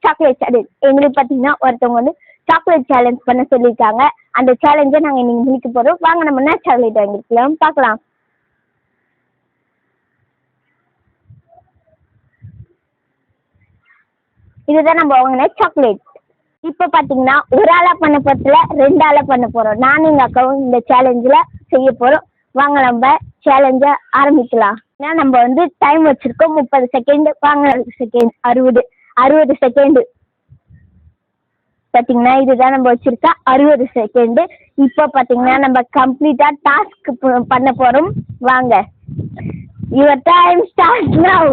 Chocolate challenge. எங்களுக்கு பார்த்தீங்கன்னா ஒருத்தவங்க வந்து சாக்லேட் சேலஞ்ச் பண்ண சொல்லியிருக்காங்க. அந்த சேலஞ்சை நாங்கள் இன்னைக்கு முடிக்க போகிறோம். வாங்க நம்ம என்ன சாக்லேட் வாங்கிருக்கலாம் பார்க்கலாம். இதுதான் நம்ம வாங்கின சாக்லேட். இப்போ பார்த்தீங்கன்னா ஒரு ஆளாக பண்ண போகிறதுல 2 ஆளாக பண்ண போகிறோம். நானும் எங்கள் அக்காவும் இந்த சேலஞ்சில் செய்ய போகிறோம். வாங்க நம்ம சேலஞ்சை ஆரம்பிக்கலாம். ஏன்னா நம்ம வந்து டைம் வச்சுருக்கோம் 30 செகண்டு. வாங்க செகண்ட் 60 செகண்டு பார்த்தீங்கன்னா இதுதான் நம்ம வச்சுருக்கா 60 செகண்டு. இப்போ பார்த்தீங்கன்னா நம்ம கம்ப்ளீட்டாக டாஸ்க் பண்ண போகிறோம். வாங்க, யுவர் டைம் ஸ்டார்ட் நவ்.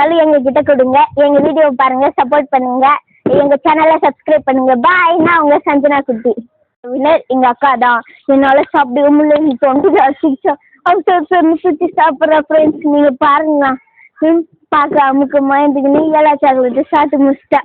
இருந்தாலும் எங்ககிட்ட கொடுங்க. எங்க வீடியோ பாருங்க, சப்போர்ட் பண்ணுங்க, எங்க சேனலை சப்ஸ்கிரைப் பண்ணுங்க. பாய். நான் உங்க சஞ்சனா குட்டி. வினர் எங்க அக்கா தான். என்னால சாப்பிட முடியல, தொண்டு சுற்றி சாப்பிட்ற ஃப்ரெண்ட்ஸ் நீங்க பாருங்களா. பார்க்க அமுக்கமா இருந்துக்கு நீ எல்லா சாக்லேட்டு சாப்பிட்டு முடிச்சிட்டா.